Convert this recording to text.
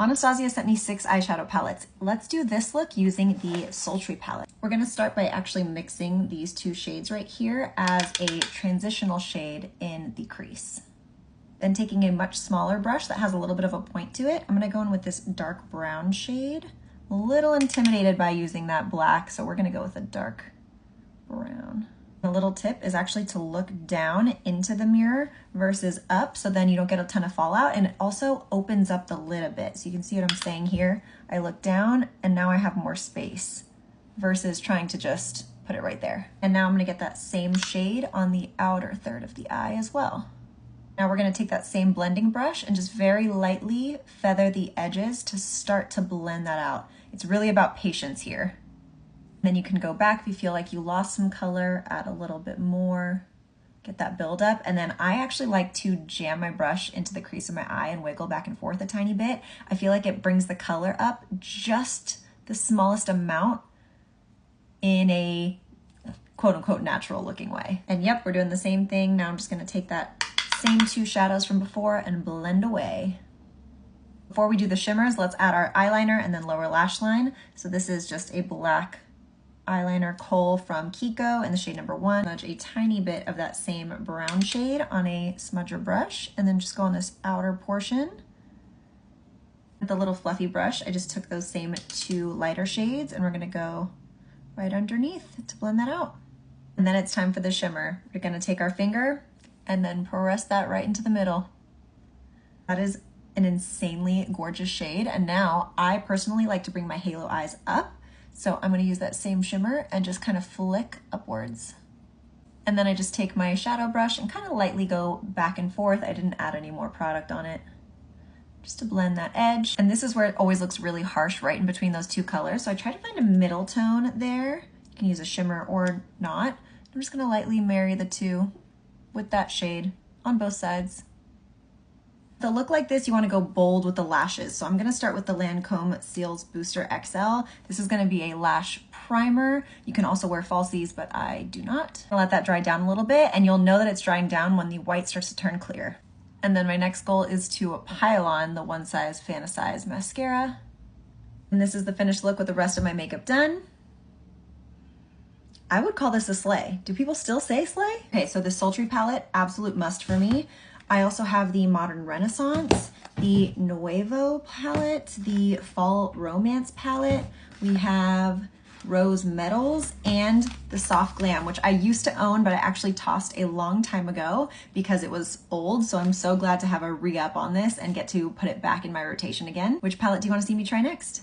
Anastasia sent me 6 eyeshadow palettes. Let's do this look using the Sultry palette. We're gonna start by actually mixing these 2 shades right here as a transitional shade in the crease. Then taking a much smaller brush that has a little bit of a point to it, I'm gonna go in with this dark brown shade. I'm a little intimidated by using that black, so we're gonna go with a dark brown. A little tip is actually to look down into the mirror versus up, so then you don't get a ton of fallout, and it also opens up the lid a bit. So you can see what I'm saying here. I look down and now I have more space versus trying to just put it right there. And now I'm gonna get that same shade on the outer third of the eye as well. Now we're gonna take that same blending brush and just very lightly feather the edges to start to blend that out. It's really about patience here. Then you can go back if you feel like you lost some color, add a little bit more, get that build up. And then I actually like to jam my brush into the crease of my eye and wiggle back and forth a tiny bit. I feel like it brings the color up just the smallest amount in a quote unquote natural looking way. And yep, we're doing the same thing. Now I'm just gonna take that same 2 shadows from before and blend away. Before we do the shimmers, let's add our eyeliner and then lower lash line. So this is just a black eyeliner kohl from Kiko in the shade number 1. Smudge a tiny bit of that same brown shade on a smudger brush and then just go on this outer portion. With the little fluffy brush, I just took those same 2 lighter shades and we're gonna go right underneath to blend that out. And then it's time for the shimmer. We're gonna take our finger and then press that right into the middle. That is an insanely gorgeous shade. And now I personally like to bring my halo eyes up. So I'm gonna use that same shimmer and just kind of flick upwards. And then I just take my shadow brush and kind of lightly go back and forth. I didn't add any more product on it, just to blend that edge. And this is where it always looks really harsh right in between those 2 colors. So I try to find a middle tone there. You can use a shimmer or not. I'm just gonna lightly marry the 2 with that shade on both sides. To look like this, you want to go bold with the lashes. So I'm going to start with the Lancome Seals Booster XL. This is going to be a lash primer. You can also wear falsies, but I do not. I'll let that dry down a little bit, and you'll know that it's drying down when the white starts to turn clear. And then my next goal is to pile on the One Size Fantasize mascara. And this is the finished look with the rest of my makeup done. I would call this a slay. Do people still say slay? Okay, so the Sultry palette, absolute must for me. I also have the Modern Renaissance, the Nuevo palette, the Fall Romance palette. We have Rose Metals and the Soft Glam, which I used to own, but I actually tossed a long time ago because it was old. So I'm so glad to have a re-up on this and get to put it back in my rotation again. Which palette do you want to see me try next?